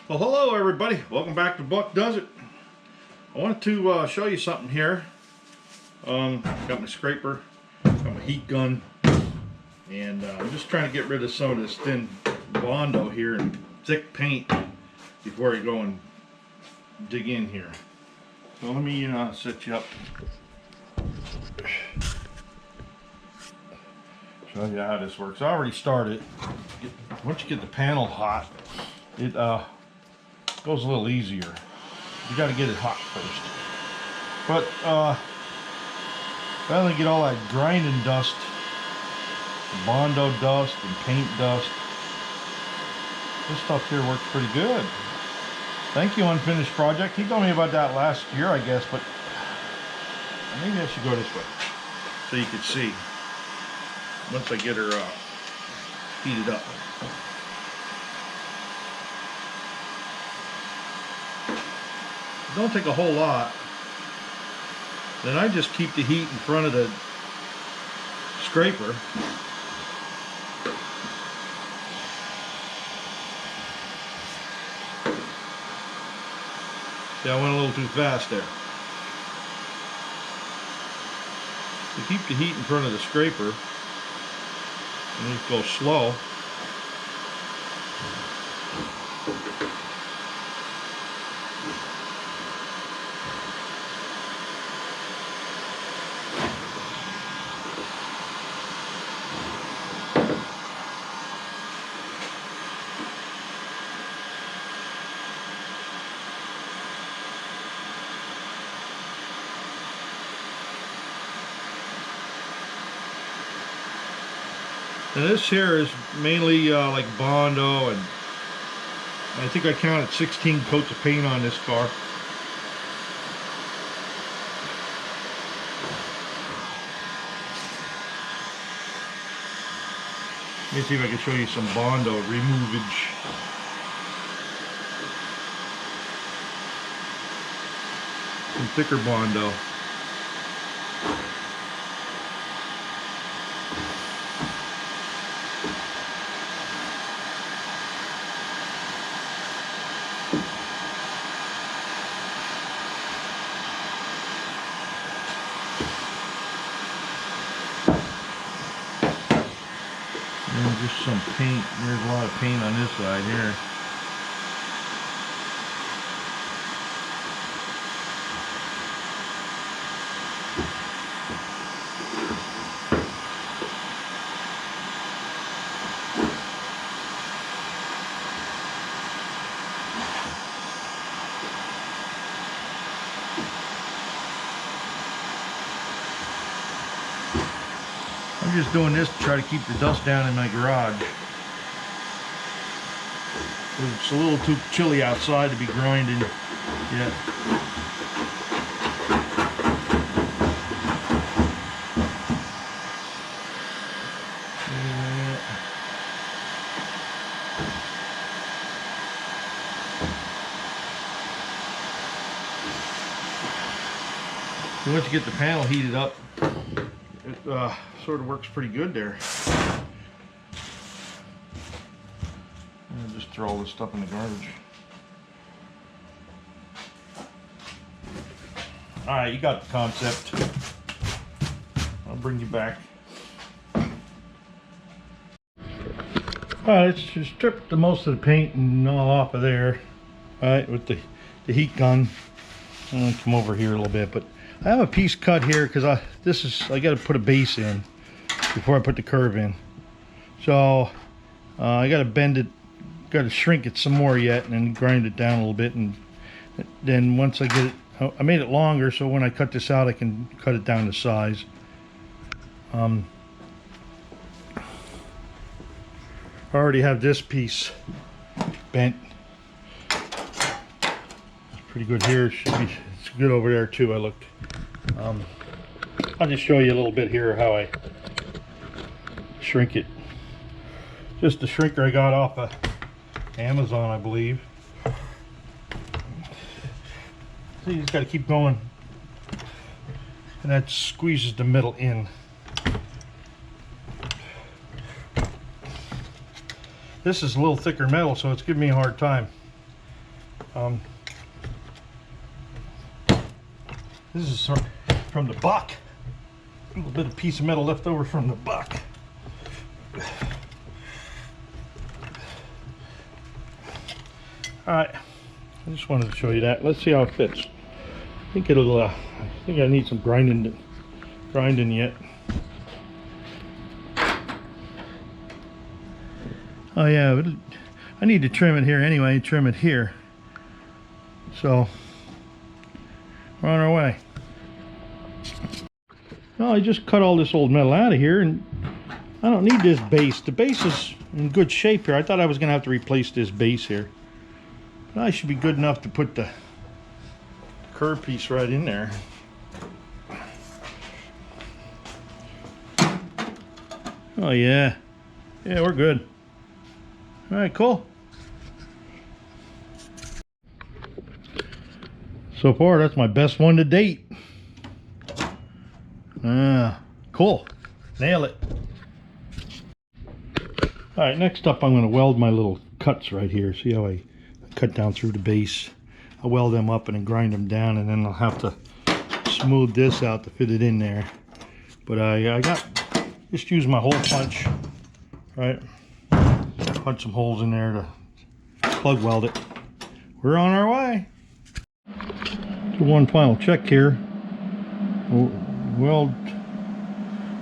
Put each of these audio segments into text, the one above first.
Well, hello everybody. Welcome back to Buck Does It. I wanted to show you something here. Got my scraper, got my heat gun, and I'm just trying to get rid of some of this thin Bondo here and thick paint before I go and dig in here. So let me set you up. Show you how this works. I already started. Once you get the panel hot, it goes a little easier. You got to get it hot first. But rather than get all that grinding dust, Bondo dust and paint dust, this stuff here works pretty good. Thank you, Unfinished Project. He told me about that last year, I guess, but maybe I should go this way so you can see once I get her heated up. Don't take a whole lot. Then I just keep the heat in front of the scraper. See, I went a little too fast there. You keep the heat in front of the scraper and just go slow. And this here is mainly like Bondo, and I think I counted 16 coats of paint on this car. Let me see if I can show you some Bondo removage. Some thicker Bondo. And just some paint. There's a lot of paint on this side here. I'm just doing this to try to keep the dust down in my garage. It's a little too chilly outside to be grinding yet. Once you get the panel heated up, it sort of works pretty good there. And just throw all this stuff in the garbage. Alright, you got the concept. I'll bring you back. Alright, let's just strip the most of the paint and all off of there. Alright, with the heat gun. I'm going to come over here a little bit, but I have a piece cut here because I got to put a base in before I put the curve in. So I got to bend it, got to shrink it some more yet, and then grind it down a little bit. And then once I get it, I made it longer, so when I cut this out, I can cut it down to size. I already have this piece bent. It's pretty good here. It's good over there too. I looked. I'll just show you a little bit here how I shrink it. Just the shrinker I got off of Amazon, I believe. So you just got to keep going, and that squeezes the metal in. This is a little thicker metal, so it's giving me a hard time. This is from the buck. A little bit of piece of metal left over from the buck. Alright, I just wanted to show you that. Let's see how it fits. I think it'll, I think I need some grinding yet. Oh yeah, I need to trim it here anyway, trim it here. So, we're on our way. Well, I just cut all this old metal out of here, and I don't need this base. The base is in good shape here. I thought I was going to have to replace this base here. But I should be good enough to put the curve piece right in there. Oh yeah. Yeah, we're good. All right, cool. So far, that's my best one to date. Cool. Nail it. All right, next up, I'm going to weld my little cuts right here. See how I cut down through the base? I'll weld them up and then grind them down, and then I'll have to smooth this out to fit it in there. But I just use my hole punch, right? Punch some holes in there to plug weld it. We're on our way. Do one final check here. Weld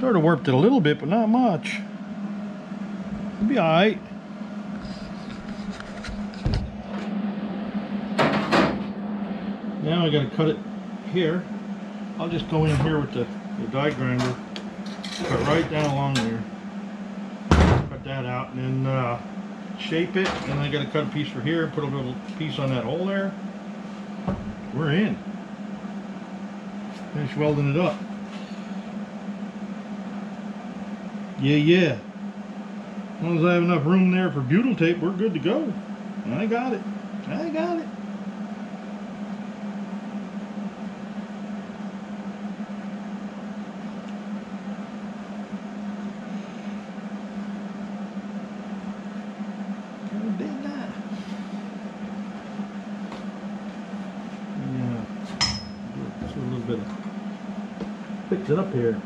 sort of warped it a little bit, but not much. It'll be all right. Now I got to cut it here. I'll just go in here with the die grinder, cut right down along there, cut that out, and then shape it. And I got to cut a piece for here, put a little piece on that hole there. We're in. Finish welding it up. Yeah. As long as I have enough room there for butyl tape, we're good to go. I got it. Fix it up here.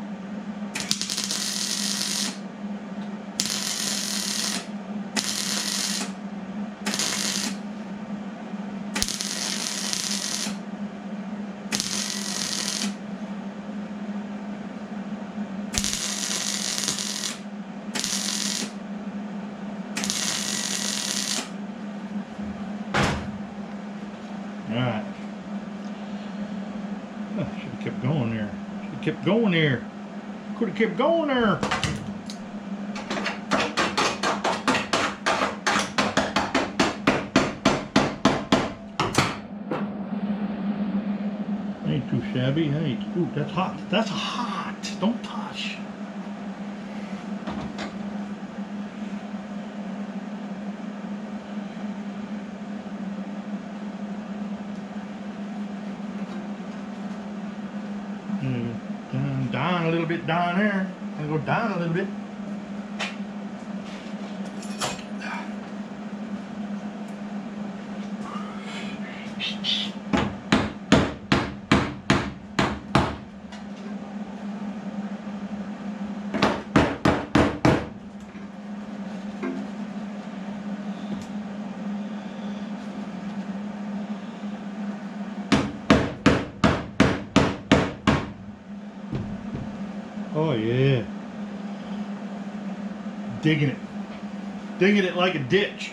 Alright. Should have kept going there. Kept going there. Could have kept going there. Ain't too shabby. Ain't. Ooh, that's hot. That's hot. Don't touch. Down a little bit down there. And go down a little bit. Oh yeah. Digging it. Digging it like a ditch.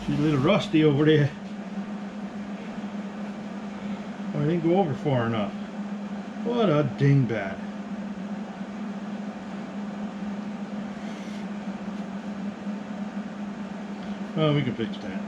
She's a little rusty over there. Oh, I didn't go over far enough. What a dingbat. Oh, we can fix that.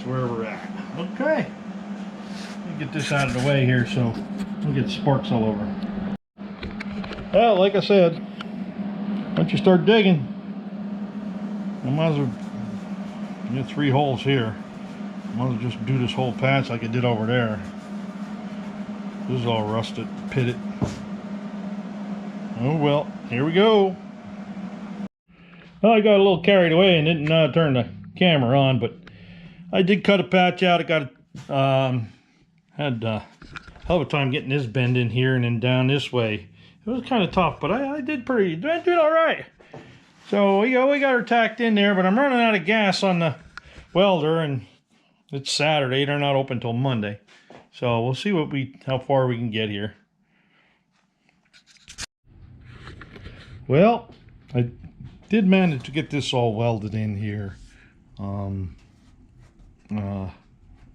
That's where we're at. Okay. Let me get this out of the way here so we'll get sparks all over. Well, like I said, once you start digging, I might as well get 3 holes here. I might as well just do this whole patch like I did over there. This is all rusted, pitted. Oh well, here we go. Well, I got a little carried away and didn't turn the camera on, but I did cut a patch out. I got had a hell of a time getting this bend in here and then down this way. It was kind of tough, but I did all right. So we got her tacked in there, but I'm running out of gas on the welder, and it's Saturday. They're not open till Monday, so we'll see how far we can get here. Well, I did manage to get this all welded in here.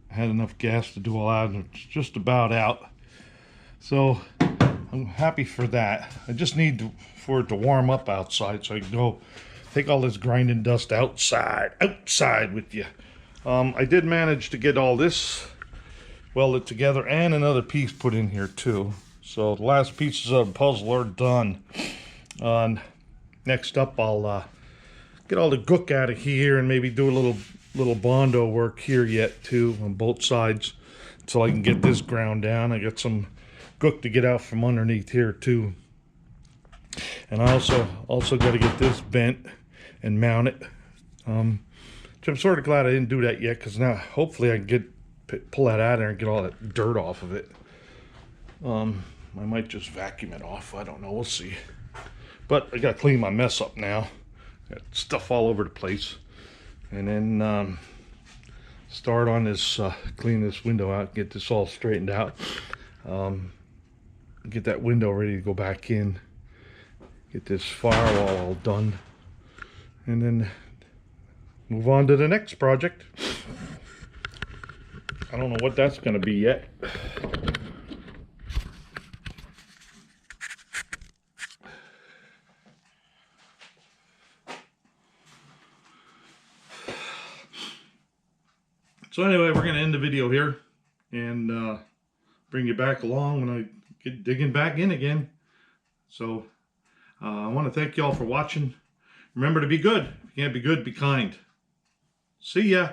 Had enough gas to do all that, and it's just about out. So I'm happy for that. I just need for it to warm up outside so I can go take all this grinding dust outside with you. I did manage to get all this welded together and another piece put in here too. So the last pieces of the puzzle are done. Next up, I'll get all the gook out of here and maybe do a little bondo work here yet too on both sides until I can get this ground down. I got some gook to get out from underneath here too, and I also got to get this bent and mount it. Which I'm sort of glad I didn't do that yet, because now hopefully I can pull that out of there and get all that dirt off of it. I might just vacuum it off. I don't know. We'll see. But I got to clean my mess up now. Got stuff all over the place. And then start on this, clean this window out, get this all straightened out. Get that window ready to go back in. Get this firewall all done. And then move on to the next project. I don't know what that's going to be yet. So anyway, we're going to end the video here and bring you back along when I get digging back in again. So I want to thank you all for watching. Remember to be good. If you can't be good, be kind. See ya.